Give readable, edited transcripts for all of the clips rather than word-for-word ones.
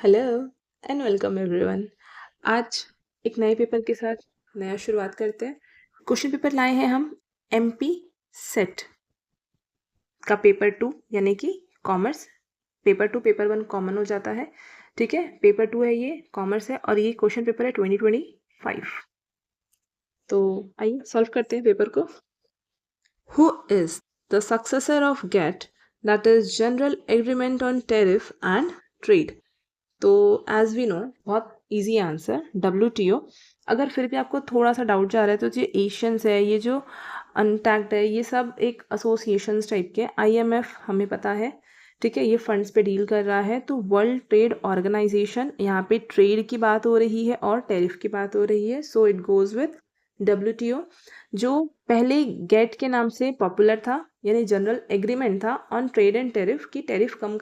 Hello and welcome everyone. आज एक नए पेपर के साथ नया शुरुआत करते हैं। क्वेश्चन पेपर लाए हैं हम एमपी सेट का पेपर 2 यानी कि कॉमर्स। पेपर 2 पेपर 1 कॉमन हो जाता है, ठीक है। पेपर 2 है, ये कॉमर्स है और ये क्वेश्चन पेपर है 2025। तो आइए सॉल्व करते हैं पेपर को। Who is the successor of GATT, that is General Agreement on Tariff and Trade? तो एज वी नो बहुत इजी आंसर WTO। अगर फिर भी आपको थोड़ा सा डाउट जा रहा है तो जो एशियंस है, ये जो अनटैक्ड है, ये सब एक एसोसिएशंस टाइप के। IMF हमें पता है, ठीक है, ये फंड्स पे डील कर रहा है। तो वर्ल्ड ट्रेड ऑर्गेनाइजेशन, यहाँ पे ट्रेड की बात हो रही है और टैरिफ की बात हो रही है, so it goes with WTO। जो पहले गेट के नाम से पॉपुलर था, यानी जनरल एग्रीमेंट था ऑन ट्रेड एंड टैरिफ, की टैरिफ कम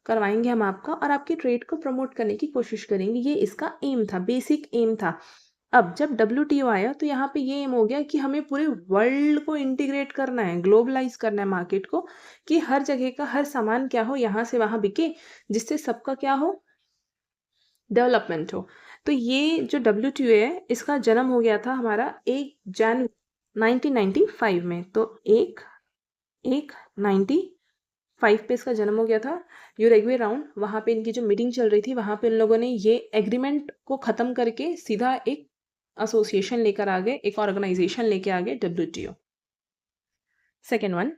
करवाएंगे हम आपका और आपकी ट्रेड को प्रमोट करने की कोशिश करेंगे। ये इसका एम था, बेसिक एम था। अब जब WTO आया तो यहाँ पे ये एम हो गया कि हमें पूरे वर्ल्ड को इंटीग्रेट करना है, ग्लोबलाइज करना है मार्केट को, कि हर जगह का हर सामान क्या हो, यहाँ से वहाँ बिके, जिससे सबका क्या हो, डेवलपमेंट हो। तो ये जो WTO है, इसका जन्म हो गया था हमारा 1 जन 1995 में। तो एक 95 पे इसका जन्म हो गया था। यूरेग्वे राउंड, वहाँ पे इनकी जो मीटिंग चल रही थी, वहाँ पे इन लोगों ने ये एग्रीमेंट को ख़त्म करके सीधा एक एसोसिएशन लेकर आ गए, एक ऑर्गेनाइजेशन लेके आ गए, WTO। Second one,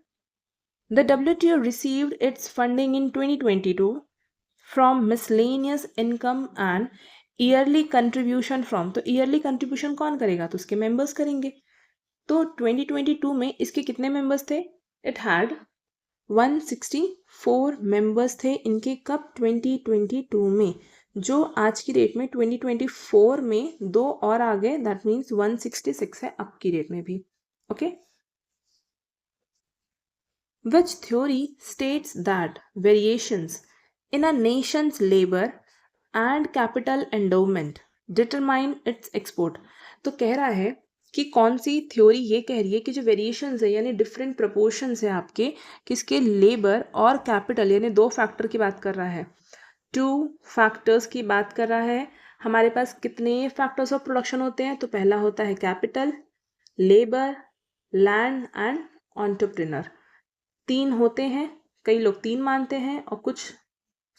the WTO received its funding in 2022 from miscellaneous income and yearly contribution from. तो ईयरली कंट्रीब्यूशन कौन करेगा? तो उसके मेंबर्स करेंगे। तो 2022 में इसके कितने मेंबर्स थे? इट हैड 164 मेंबर्स थे इनके। कब? 2022 में। जो आज की डेट में 2024 में दो और आ गए, दैट मीन्स 166 है अब की डेट में भी। Okay. Which theory states that variations in a Nations labour and capital endowment determine its export. तो कह रहा है कि कौन सी थ्योरी ये कह रही है कि जो वेरिएशंस है, यानी डिफरेंट प्रपोर्शंस है आपके, किसके, लेबर और कैपिटल, यानी दो फैक्टर की बात कर रहा है, 2 फैक्टर्स की बात कर रहा है। हमारे पास कितने फैक्टर्स ऑफ प्रोडक्शन होते हैं? तो पहला होता है capital, labour, land and entrepreneur. 3 होते हैं, कई लोग 3 मानते हैं और कुछ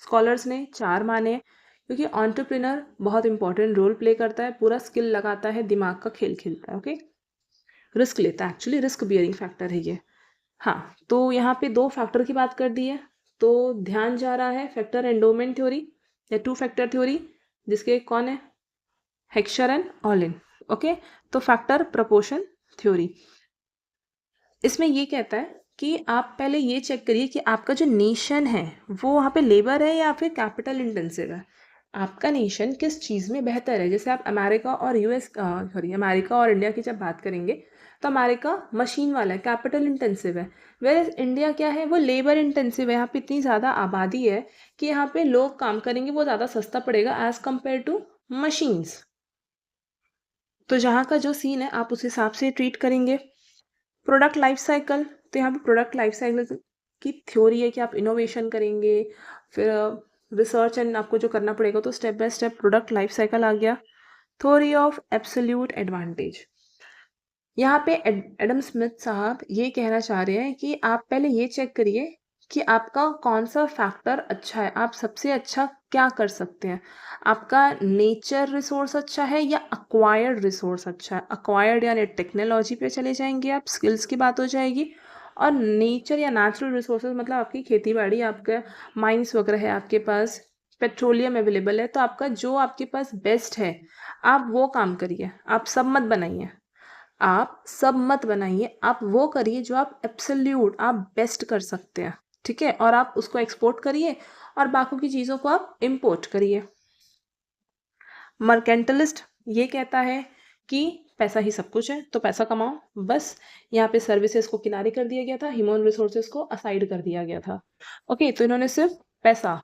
स्कॉलर्स ने 4 माने हैं, क्योंकि एंटरप्रेन्योर बहुत इंपॉर्टेंट रोल प्ले करता है, पूरा स्किल लगाता है, दिमाग का खेल खेलता है। ओके, रिस्क लेता है, एक्चुअली रिस्क बियरिंग फैक्टर है ये। हाँ, तो यहाँ पे 2 फैक्टर की बात कर दी है, तो ध्यान जा रहा है फैक्टर एंडोमेंट थ्योरी या 2 फैक्टर थ्योरी, जिसके कौन है? हेक्सचर एंड ऑलिन। ओके, तो फैक्टर प्रपोर्शन थ्योरी इसमें ये कहता है कि आप पहले ये चेक करिए कि आपका जो नेशन है वो वहाँ पे लेबर है या फिर कैपिटल इंटेंसिव है। आपका नेशन किस चीज़ में बेहतर है? जैसे आप अमेरिका और अमेरिका और इंडिया की जब बात करेंगे, तो अमेरिका मशीन वाला है, कैपिटल इंटेंसिव है। वेयर इंडिया क्या है? वो लेबर इंटेंसिव है। यहाँ पे इतनी ज़्यादा आबादी है कि यहाँ पे लोग काम करेंगे, वो ज़्यादा सस्ता पड़ेगा एज़ कम्पेयर टू मशीन्स। तो जहाँ का जो सीन है आप उस हिसाब से ट्रीट करेंगे। प्रोडक्ट लाइफ साइकिल, तो यहाँ पे प्रोडक्ट लाइफ साइकिल की थ्योरी है कि आप इनोवेशन करेंगे, फिर रिसर्च एंड आपको जो करना पड़ेगा, तो step by step product life cycle आ गया। थ्योरी ऑफ एब्सोल्यूट एडवांटेज, यहाँ पे एडम स्मिथ साहब ये कहना चाह रहे हैं कि आप पहले ये चेक करिए कि आपका कौन सा फैक्टर अच्छा है, आप सबसे अच्छा क्या कर सकते हैं। आपका नेचर रिसोर्स अच्छा है या अक्वायर्ड रिसोर्स अच्छा है? अक्वायर्ड यानी टेक्नोलॉजी पे चले जाएंगे आप, स्किल्स की बात हो जाएगी। और नेचर या नेचुरल रिसोर्सेज मतलब आपकी खेती बाड़ी, आपका माइंस वगैरह है आपके पास, पेट्रोलियम अवेलेबल है, तो आपका जो आपके पास बेस्ट है आप वो काम करिए। आप सब मत बनाइए, आप वो करिए जो आप एब्सोल्यूट, आप बेस्ट कर सकते हैं, ठीक है। और आप उसको एक्सपोर्ट करिए और बाकी की चीज़ों को आप इम्पोर्ट करिए। मर्केंटलिस्ट ये कहता है कि पैसा ही सब कुछ है, तो पैसा कमाओ बस। यहाँ पे सर्विसेज को किनारे कर दिया गया था, ह्यूमन रिसोर्सेज को असाइड कर दिया गया था। ओके, तो इन्होंने सिर्फ पैसा,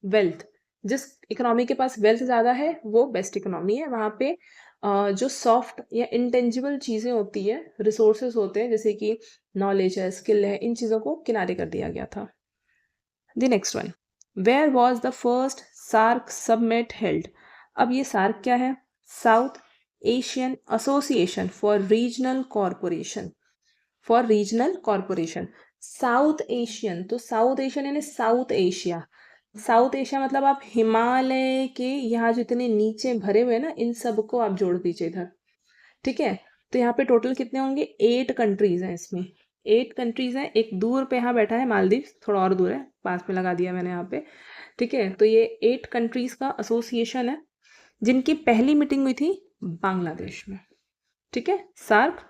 वेल्थ, जिस इकोनॉमी के पास वेल्थ ज़्यादा है वो बेस्ट इकोनॉमी है। वहाँ पे जो सॉफ्ट या इंटेंजिबल चीज़ें होती है, रिसोर्सेज होते हैं, जैसे कि नॉलेज है, स्किल है, इन चीज़ों को किनारे कर दिया गया था। The next one, where was the first SAARC summit held. अब ये सार्क क्या है? South Asian Association for regional corporation, for regional corporation. South Asian, तो साउथ एशियन यानी साउथ एशिया। साउथ एशिया मतलब आप हिमालय के यहाँ जो इतने नीचे भरे हुए हैं ना, इन सबको आप जोड़ दीजिए इधर, ठीक है। तो यहाँ पे टोटल कितने होंगे? 8 कंट्रीज हैं इसमें, 8 कंट्रीज हैं। एक दूर पे यहाँ बैठा है मालदीव, थोड़ा और दूर है, पास में लगा दिया मैंने यहाँ पे, ठीक है। तो ये 8 कंट्रीज का एसोसिएशन है, जिनकी पहली मीटिंग हुई थी बांग्लादेश में, ठीक है। सार्क,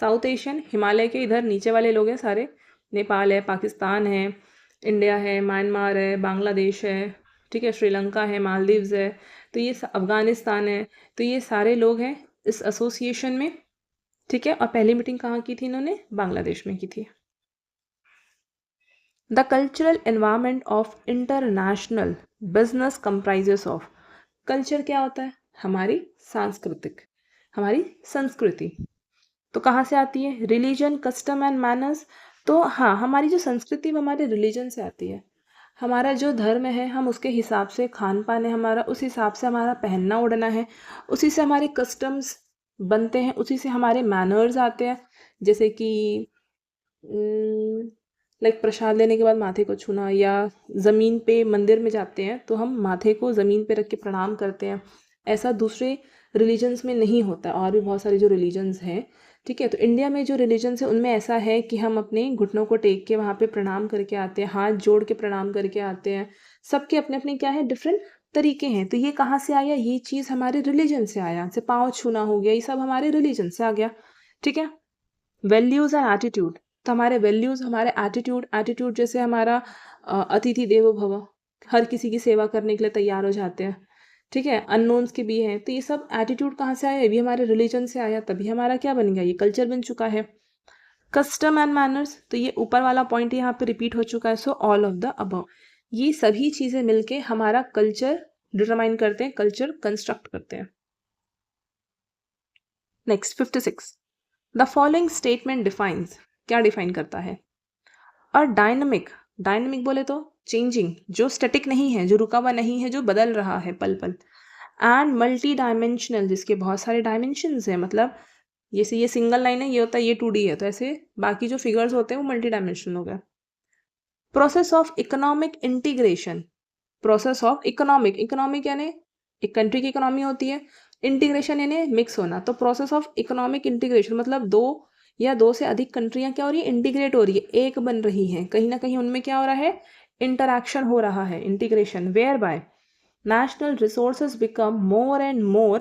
साउथ एशियन, हिमालय के इधर नीचे वाले लोग हैं सारे, नेपाल है, पाकिस्तान है, इंडिया है, म्यांमार है, बांग्लादेश है, ठीक है, श्रीलंका है, मालदीव्स है, तो ये अफगानिस्तान है। तो ये सारे लोग हैं इस एसोसिएशन में, ठीक है। और पहली मीटिंग कहाँ की थी इन्होंने? बांग्लादेश में की थी। The cultural environment of international business comprises of. Culture क्या होता है? हमारी सांस्कृतिक, हमारी संस्कृति। तो कहाँ से आती है? Religion, custom and manners. तो हाँ, हमारी जो संस्कृति वो हमारे रिलीजन से आती है। हमारा जो धर्म है हम उसके हिसाब से, खान पान है हमारा, उस हिसाब से हमारा पहनना ओढ़ना है, उसी से हमारे कस्टम्स बनते हैं, उसी से हमारे मैनर्स आते हैं। जैसे कि लाइक प्रसाद लेने के बाद माथे को छूना, या ज़मीन पे मंदिर में जाते हैं तो हम माथे को ज़मीन पे रख के प्रणाम करते हैं। ऐसा दूसरे रिलीजन्स में नहीं होता, और भी बहुत सारे जो रिलीजन्स हैं, ठीक है। तो इंडिया में जो रिलीजन्स है उनमें ऐसा है कि हम अपने घुटनों को टेक के वहाँ पे प्रणाम करके आते हैं, हाथ जोड़ के प्रणाम करके आते हैं। सबके अपने अपने क्या है, डिफरेंट तरीके हैं। तो ये कहाँ से आया? ये चीज़ हमारे रिलीजन से आया। जैसे पाँव छूना हो गया, ये सब हमारे रिलीजन से आ गया, ठीक है। Values and attitude. तो हमारे वैल्यूज़, हमारे एटीट्यूड, एटीट्यूड जैसे हमारा अतिथि देवो भव, हर किसी की सेवा करने के लिए तैयार हो जाते हैं, ठीक है। अननोन्स के भी हैं। तो ये सब एटीट्यूड कहाँ से आया? ये भी हमारे रिलीजन से आया, तभी हमारा क्या बन गया? ये कल्चर बन चुका है। कस्टम एंड मैनर्स, तो ये ऊपर वाला पॉइंट यहाँ पे रिपीट हो चुका है। So all of the above, ये सभी चीज़ें मिलके हमारा कल्चर डिटरमाइन करते हैं, कल्चर कंस्ट्रक्ट करते हैं। Next 56, the following statement defines. क्या डिफाइन करता है? और डायनमिक, डायनमिक बोले तो चेंजिंग, जो स्टैटिक नहीं है, जो रुका हुआ नहीं है, जो बदल रहा है पल पल। एंड मल्टी डायमेंशनल, जिसके बहुत सारे डायमेंशंस हैं। मतलब जैसे ये सिंगल लाइन है, ये होता है, ये 2D है, तो ऐसे बाकी जो फिगर्स होते हैं वो मल्टी डायमेंशनल हो गया। Process of economic integration, process of economic, economic यानी एक कंट्री की इकोनॉमी होती है, इंटीग्रेशन यानी मिक्स होना। तो प्रोसेस ऑफ इकोनॉमिक इंटीग्रेशन मतलब दो या दो से अधिक कंट्रियां क्या हो रही है? इंटीग्रेट हो रही है, एक बन रही हैं। कहीं ना कहीं उनमें क्या हो रहा है? इंटरैक्शन हो रहा है, integration. Whereby national resources become more and more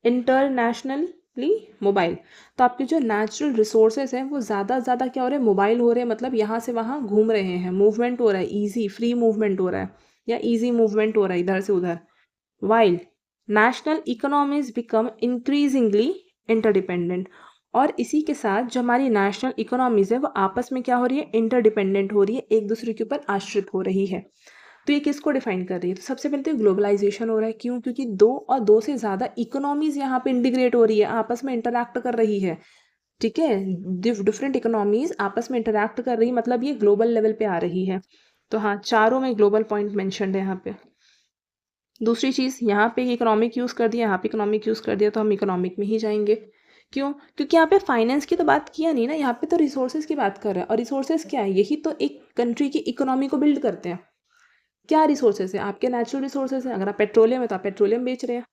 internationally mobile। तो आपके जो नेचुरल रिसोर्सेज हैं वो ज़्यादा ज़्यादा क्या हो रहे हैं? मोबाइल हो रहे हैं। मतलब यहाँ से वहाँ घूम रहे हैं, मूवमेंट हो रहा है, ईजी फ्री मूवमेंट हो रहा है, या ईजी मूवमेंट हो रहा है इधर से उधर। While national economies become increasingly interdependent. और इसी के साथ जो हमारी नेशनल इकोनॉमीज है वो आपस में क्या हो रही है? इंटरडिपेंडेंट हो रही है, एक दूसरे के ऊपर आश्रित हो रही है। तो ये किसको डिफाइन कर रही है? तो सबसे पहले तो ग्लोबलाइजेशन हो रहा है। क्यों? क्योंकि दो और दो से ज़्यादा इकोनॉमीज यहाँ पे इंटीग्रेट हो रही है, आपस में इंटरैक्ट कर रही है, ठीक है। डिफरेंट इकोनॉमीज आपस में इंटरैक्ट कर रही है, मतलब ये ग्लोबल लेवल पे आ रही है। तो हाँ, चारों में ग्लोबल पॉइंट मैंशनड है यहाँ पे। दूसरी चीज़, यहाँ पे इकोनॉमिक यूज़ कर दिया, यहाँ पे इकोनॉमिक यूज़ कर दिया, तो हम इकोनॉमिक में ही जाएंगे। क्यों? क्योंकि यहाँ पे फाइनेंस की तो बात किया नहीं ना, यहाँ पे तो रिसोर्सेज की बात कर रहे हैं। और रिसोर्सेज क्या है? यही तो एक कंट्री की इकोनॉमी को बिल्ड करते हैं। क्या रिसोर्सेज है? आपके नेचुरल रिसोर्सेज हैं। अगर आप पेट्रोलियम है तो आप पेट्रोलियम बेच रहे हैं,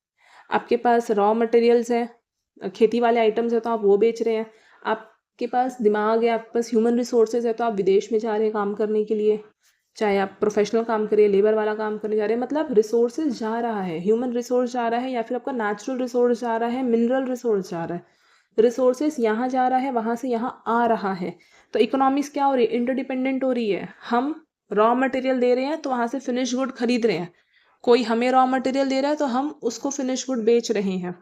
आपके पास रॉ मटेरियल्स हैं, खेती वाले आइटम्स है तो आप वो बेच रहे हैं, आपके पास दिमाग है, आपके पास ह्यूमन रिसोर्सेज है तो आप विदेश में जा रहे हैं काम करने के लिए, चाहे आप प्रोफेशनल काम करिए, लेबर वाला काम करने जा रहे हैं। मतलब रिसोर्सेज जा रहा है, ह्यूमन रिसोर्स जा रहा है, या फिर आपका नेचुरल रिसोर्स जा रहा है, मिनरल रिसोर्स जा रहा है। रिसोर्सेज यहाँ जा रहा है, वहाँ से यहाँ आ रहा है। तो इकोनॉमीज क्या हो रही है? इंटरडिपेंडेंट हो रही है। हम रॉ मटेरियल दे रहे हैं तो वहाँ से फिनिश गुड खरीद रहे हैं, कोई हमें रॉ मटेरियल दे रहा है तो हम उसको फिनिश गुड बेच रहे हैं।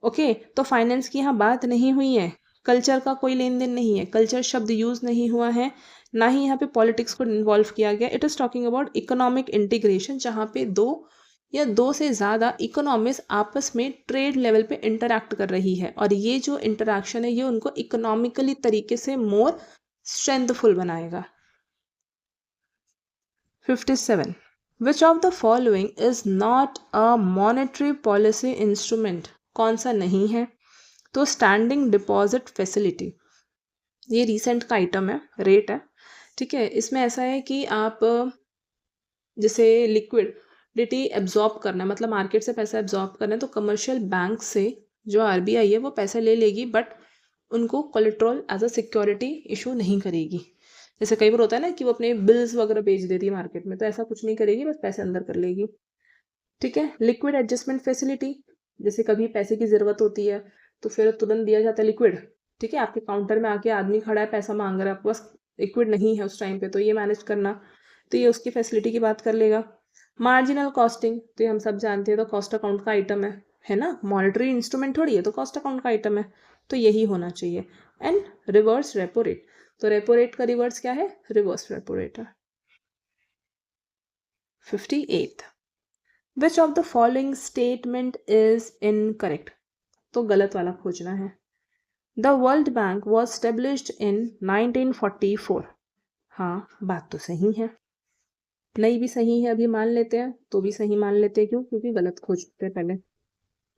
ओके, तो फाइनेंस की यहाँ बात नहीं हुई है, कल्चर का कोई लेन देन नहीं है, कल्चर शब्द यूज नहीं हुआ है, ना ही यहाँ पे पॉलिटिक्स को इन्वॉल्व किया गया। It is talking about economic integration, जहाँ पे दो या दो से ज़्यादा इकोनॉमीज आपस में ट्रेड लेवल पे इंटरैक्ट कर रही है, और ये जो इंटरैक्शन है ये उनको इकोनॉमिकली तरीके से मोर स्ट्रेंथफुल बनाएगा। 57, विच of the following is not a monetary policy instrument, कौन सा नहीं है? तो स्टैंडिंग डिपॉजिट फैसिलिटी, ये रिसेंट का आइटम है, रेट है, ठीक है। इसमें ऐसा है कि आप जैसे लिक्विडिटी एब्जॉर्ब करना है, मतलब मार्केट से पैसा एब्जॉर्ब करना है, तो कमर्शियल बैंक से जो आरबीआई है वो पैसा ले लेगी, बट उनको collateral as a security issue नहीं करेगी। जैसे कई बार होता है ना कि वो अपने बिल्स वगैरह बेच देती है मार्केट में, तो ऐसा कुछ नहीं करेगी, बस पैसे अंदर कर लेगी, ठीक है। लिक्विड एडजस्टमेंट फैसिलिटी, जैसे कभी पैसे की ज़रूरत होती है तो फिर तुरंत दिया जाता है लिक्विड, ठीक है। आपके काउंटर में आके आदमी खड़ा है, पैसा मांग रहा है, आपके पास लिक्विड नहीं है उस टाइम पे, तो ये मैनेज करना, तो ये उसकी फैसिलिटी की बात कर लेगा। मार्जिनल कॉस्टिंग, तो ये हम सब जानते हैं, तो कॉस्ट अकाउंट का आइटम है ना, मॉनेटरी इंस्ट्रूमेंट थोड़ी है, तो कॉस्ट अकाउंट का आइटम है, तो यही होना चाहिए। एंड रिवर्स रेपो रेट, तो रेपो रेट का रिवर्स क्या है? रिवर्स रेपो रेट है। 58th, which of the following statement is incorrect, तो गलत वाला खोजना है। The World Bank was established in 1944, हाँ बात तो सही है, नहीं भी सही है, अभी मान लेते हैं, तो भी सही मान लेते हैं, क्यों? क्योंकि गलत खोज चुके हैं पहले।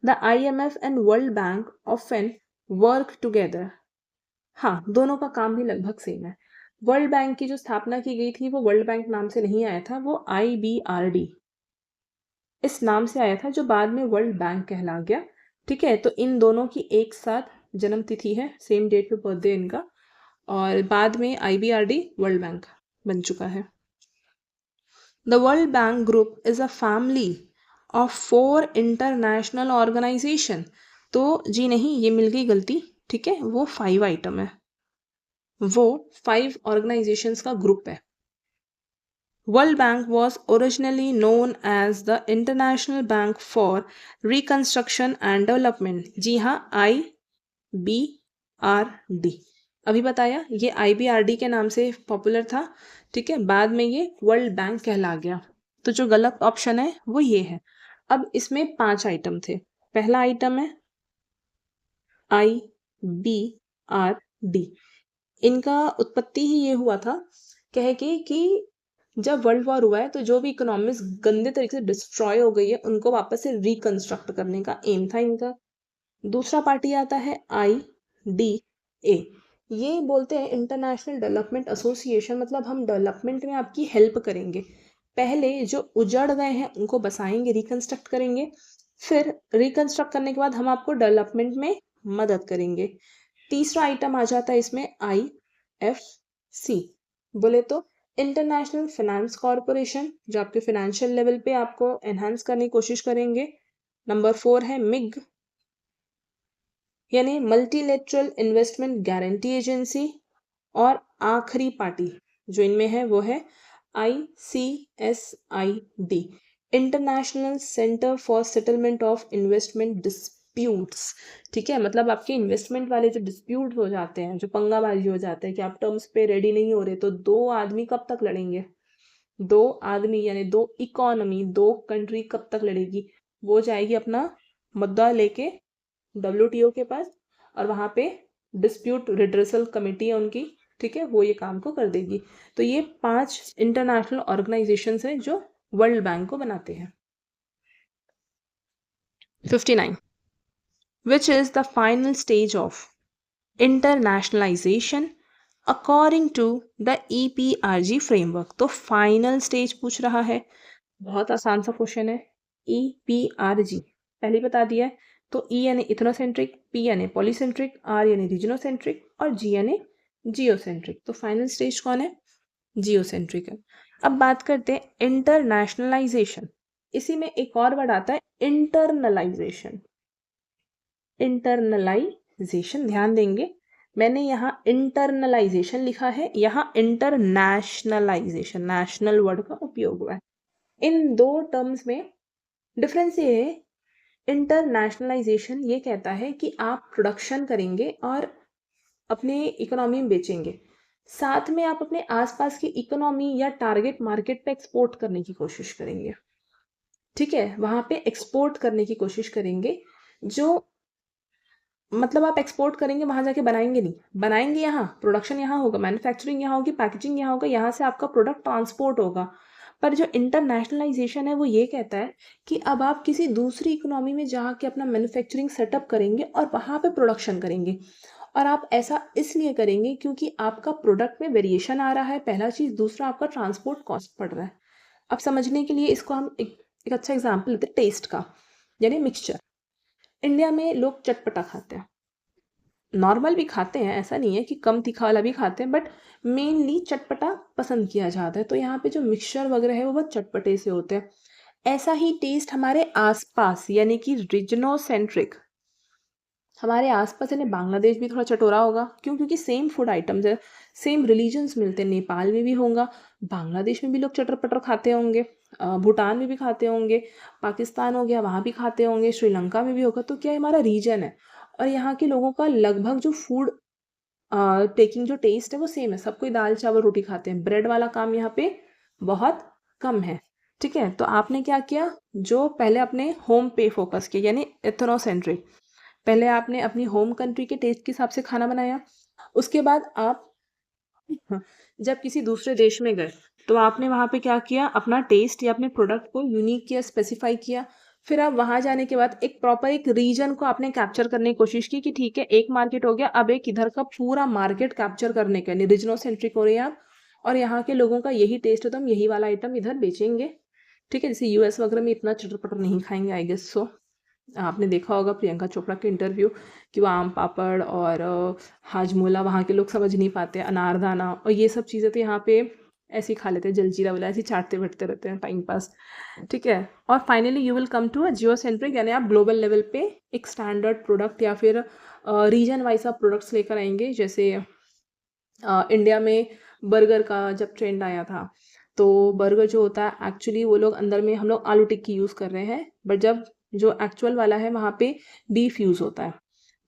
The IMF and world bank often work together, हाँ दोनों का काम भी लगभग सेम है। वर्ल्ड बैंक की जो स्थापना की गई थी वो वर्ल्ड बैंक नाम से नहीं आया था, वो IBRD इस नाम से आया था, जो बाद में वर्ल्ड बैंक कहला गया, ठीक है। तो इन दोनों की एक साथ जन्म तिथि है, सेम डेट पे बर्थडे इनका, और बाद में IBRD वर्ल्ड बैंक बन चुका है। The World Bank Group is a family of 4 international organisation, तो जी नहीं, ये मिल गई गलती, ठीक है, वो 5 आइटम है, वो 5 ऑर्गेनाइजेशंस का ग्रुप है। World Bank was originally known as the International Bank for Reconstruction and Development, जी हाँ, IBRD, अभी बताया, ये IBRD के नाम से पॉपुलर था, ठीक है, बाद में ये वर्ल्ड बैंक कहला गया, तो जो गलत ऑप्शन है वो ये है। अब इसमें 5 आइटम थे, पहला आइटम है IBRD, इनका उत्पत्ति ही ये हुआ था, कह के कि जब वर्ल्ड वॉर हुआ है तो जो भी इकोनॉमीज गंदे तरीके से डिस्ट्रॉय हो गई है उनको वापस से रिकंस्ट्रक्ट करने का एम था इनका। दूसरा पार्टी आता है IDA, ये बोलते हैं इंटरनेशनल डेवलपमेंट एसोसिएशन, मतलब हम डेवलपमेंट में आपकी हेल्प करेंगे, पहले जो उजड़ गए हैं उनको बसाएंगे, रिकंस्ट्रक्ट करेंगे, फिर रिकंस्ट्रक्ट करने के बाद हम आपको डेवलपमेंट में मदद करेंगे। तीसरा आइटम आ जाता है इसमें IFC, बोले तो इंटरनेशनल फाइनेंस कॉरपोरेशन, जो आपके फाइनेंशियल लेवल पे आपको एनहांस करने की कोशिश करेंगे। नंबर 4 है MIG, यानी मल्टीलेटरल इन्वेस्टमेंट गारंटी एजेंसी, और आखिरी पार्टी जो इनमें है वो है ICSID, international centre for settlement of investment disputes, ठीक है, मतलब आपके इन्वेस्टमेंट वाले जो डिस्प्यूट हो जाते हैं, जो पंगाबाजी हो जाते हैं कि आप टर्म्स पे रेडी नहीं हो रहे, तो 2 आदमी कब तक लड़ेंगे, 2 आदमी यानी 2 इकोनॉमी, 2 कंट्री कब तक लड़ेगी, वो जाएगी अपना मुद्दा लेके WTO के पास, और वहाँ पे डिस्प्यूट रिड्रेसल कमेटी है उनकी, ठीक है, वो ये काम को कर देगी। तो ये 5 इंटरनेशनल ऑर्गेनाइजेशन हैं जो वर्ल्ड बैंक को बनाते हैं। 59, which is the final stage of internationalisation according to the EPRG framework, तो फाइनल स्टेज पूछ रहा है, बहुत आसान सा क्वेश्चन है। EPRG पहले बता दिया है, तो E यानी इथनोसेंट्रिक, P यानी पॉलीसेंट्रिक, R यानी रीजनोसेंट्रिक, और G यानी जियोसेंट्रिक, तो फाइनल स्टेज कौन है? जियोसेंट्रिक है। अब बात करते हैं इंटरनेशनलाइजेशन, इसी में एक और वर्ड आता है इंटरनलाइजेशन। इंटरनलाइजेशन, ध्यान देंगे, मैंने यहाँ इंटरनलाइजेशन लिखा है, यहाँ इंटरनेशनलाइजेशन, नेशनल वर्ड का उपयोग हुआ है। इन 2 टर्म्स में डिफरेंस ये है, इंटरनेशनलाइजेशन ये कहता है कि आप प्रोडक्शन करेंगे और अपने इकोनॉमी में बेचेंगे, साथ में आप अपने आसपास की इकोनॉमी या टारगेट मार्केट पे एक्सपोर्ट करने की कोशिश करेंगे, ठीक है, वहां पे एक्सपोर्ट करने की कोशिश करेंगे, जो मतलब आप एक्सपोर्ट करेंगे, वहां जाके बनाएंगे नहीं, बनाएंगे यहाँ, प्रोडक्शन यहाँ होगा, मैन्युफैक्चरिंग यहाँ होगी, पैकेजिंग यहाँ होगा, यहाँ से आपका प्रोडक्ट ट्रांसपोर्ट होगा, पर जो इंटरनेशनलाइजेशन है वो ये कहता है कि अब आप किसी दूसरी इकोनॉमी में जा के अपना मैन्युफैक्चरिंग सेटअप करेंगे और वहाँ पे प्रोडक्शन करेंगे, और आप ऐसा इसलिए करेंगे क्योंकि आपका प्रोडक्ट में वेरिएशन आ रहा है, पहला चीज़। दूसरा, आपका ट्रांसपोर्ट कॉस्ट बढ़ रहा है। अब समझने के लिए इसको हम एक अच्छा एग्जाम्पल लेते हैं टेस्ट का, यानी मिक्सचर। इंडिया में लोग चटपटा खाते हैं, नॉर्मल भी खाते हैं, ऐसा नहीं है कि कम तीखा वाला भी खाते हैं, बट मेनली चटपटा पसंद किया जाता है। तो यहाँ पे जो मिक्सचर वगैरह है वो बहुत चटपटे से होते हैं। ऐसा ही टेस्ट हमारे आसपास, यानी कि रीजनोसेंट्रिक, हमारे आसपास यानी बांग्लादेश भी थोड़ा चटोरा होगा। क्यों? क्योंकि सेम फूड आइटम्स है, सेम रिलीजन्स मिलते हैं। नेपाल में भी होगा, बांग्लादेश में भी लोग चटर पटर खाते होंगे, भूटान में भी खाते होंगे, पाकिस्तान हो गया वहाँ भी खाते होंगे, श्रीलंका में भी होगा। तो क्या हमारा रीजन है, और यहाँ के लोगों का लगभग जो फूड टेकिंग जो टेस्ट है वो सेम है। सब कोई दाल चावल रोटी खाते हैं, ब्रेड वाला काम यहाँ पे बहुत कम है। ठीक है, तो आपने क्या किया, जो पहले अपने होम पे फोकस किया, यानी एथनोसेंट्रिक। पहले आपने अपनी होम कंट्री के टेस्ट के हिसाब से खाना बनाया। उसके बाद आप जब किसी दूसरे देश में गए तो आपने वहाँ पे क्या किया, अपना टेस्ट या अपने प्रोडक्ट को यूनिक किया, स्पेसिफाई किया। फिर आप वहाँ जाने के बाद एक प्रॉपर एक रीजन को आपने कैप्चर करने की कोशिश की कि ठीक है, एक मार्केट हो गया, अब एक इधर का पूरा मार्केट कैप्चर करने का, रीजनोसेंट्रिक हो रहे हैं आप, और यहाँ के लोगों का यही टेस्ट है तो हम यही वाला आइटम इधर बेचेंगे। ठीक है, जैसे यूएस वगैरह में इतना चटर पटर नहीं खाएंगे, आई गेस सो। आपने देखा होगा प्रियंका चोपड़ा के इंटरव्यू कि वो आम पापड़ और हाजमोला वहाँ के लोग समझ नहीं पाते, अनारदाना और ये सब चीज़ें तो यहाँ पे ऐसे ही खा लेते हैं, जलजीरा वाला ऐसे ही चाटते बैठते रहते हैं, टाइम पास। ठीक है, और finally you will come to a geocentric, यानी आप ग्लोबल लेवल पे एक स्टैंडर्ड प्रोडक्ट या फिर रीजन वाइज आप प्रोडक्ट्स लेकर आएंगे। जैसे इंडिया में बर्गर का जब ट्रेंड आया था, तो बर्गर जो होता है एक्चुअली वो लोग अंदर में हम लोग आलू टिक्की यूज़ कर रहे हैं, बट जब जो एक्चुअल वाला है वहाँ पे बीफ यूज़ होता है।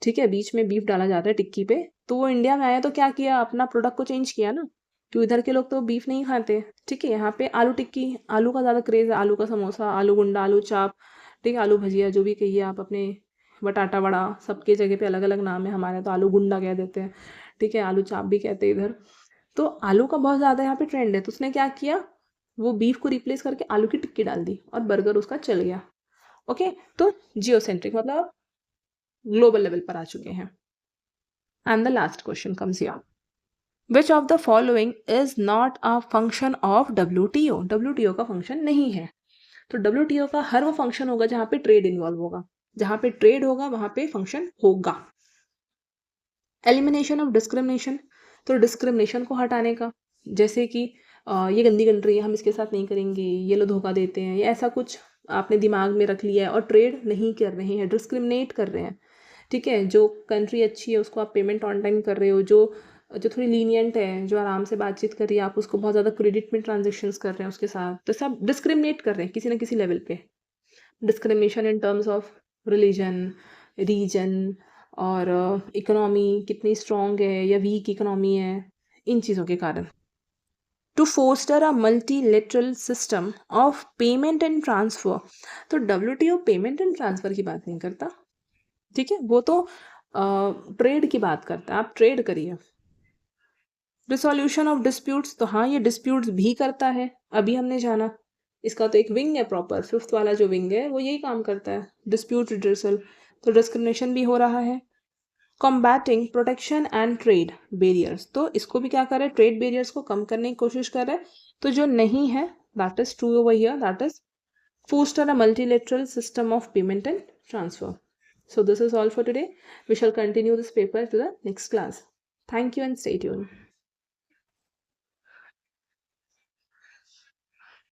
ठीक है, बीच में बीफ डाला जाता है टिक्की पे। तो वो इंडिया में आया तो क्या किया, अपना प्रोडक्ट को चेंज किया ना, तो इधर के लोग तो बीफ नहीं खाते। ठीक है, यहाँ पे आलू टिक्की, आलू का ज़्यादा क्रेज़ है, आलू का समोसा, आलू गुंडा, आलू चाप, ठीक है, आलू भजिया, जो भी कहिए आप अपने, बटाटा वड़ा, सबके जगह पे अलग अलग नाम है। हमारे तो आलू गुंडा कह देते हैं, ठीक है, आलू चाप भी कहते हैं इधर। तो आलू का बहुत ज़्यादा यहाँ पे ट्रेंड है, तो उसने क्या किया, वो बीफ को रिप्लेस करके आलू की टिक्की डाल दी और बर्गर उसका चल गया। ओके, तो जियोसेंट्रिक मतलब ग्लोबल लेवल पर आ चुके हैं। And the last question comes here, which of the following is not a function of WTO? WTO का फंक्शन नहीं है। तो WTO का हर वो फंक्शन होगा जहाँ पे ट्रेड इन्वॉल्व होगा, जहाँ पे ट्रेड होगा वहाँ पे फंक्शन होगा। एलिमिनेशन ऑफ डिस्क्रिमिनेशन, तो डिस्क्रिमिनेशन को हटाने का, जैसे कि ये गंदी कंट्री है, हम इसके साथ नहीं करेंगे, ये लोग धोखा देते हैं, या ऐसा कुछ आपने दिमाग में रख लिया है और ट्रेड नहीं कर रहे हैं, डिस्क्रिमिनेट कर रहे हैं। ठीक है, जो कंट्री अच्छी है उसको आप पेमेंट ऑन टाइम कर रहे हो, जो जो थोड़ी लीनियंट है, जो आराम से बातचीत कर रही है, आप उसको बहुत ज़्यादा क्रेडिट में ट्रांजेक्शंस कर रहे हैं उसके साथ, तो सब डिस्क्रिमिनेट कर रहे हैं किसी ना किसी लेवल पे। Discrimination in terms of religion, region, और इकोनॉमी कितनी स्ट्रॉन्ग है या वीक इकोनॉमी है, इन चीज़ों के कारण। To foster a multilateral system of payment and transfer, तो WTO पेमेंट एंड ट्रांसफ़र की बात नहीं करता। ठीक है, वो तो ट्रेड की बात करता है, आप ट्रेड करिए। रिसोल्यूशन ऑफ डिस्प्यूट्स, तो हाँ ये डिस्प्यूट्स भी करता है, अभी हमने जाना। इसका तो एक विंग है प्रॉपर, 5th वाला जो विंग है वो यही काम करता है, डिस्प्यूट रिड्रेसल। तो डिस्क्रिमिनेशन भी हो रहा है। Combating protection and trade barriers, तो इसको भी क्या कर रहे हैं, ट्रेड बैरियर्स को कम करने की कोशिश कर रहे हैं। तो जो नहीं है that is true over here, that is foster a multilateral system of payment and transfer. So this is all for today. We shall continue this paper to the next class. Thank you and stay tuned.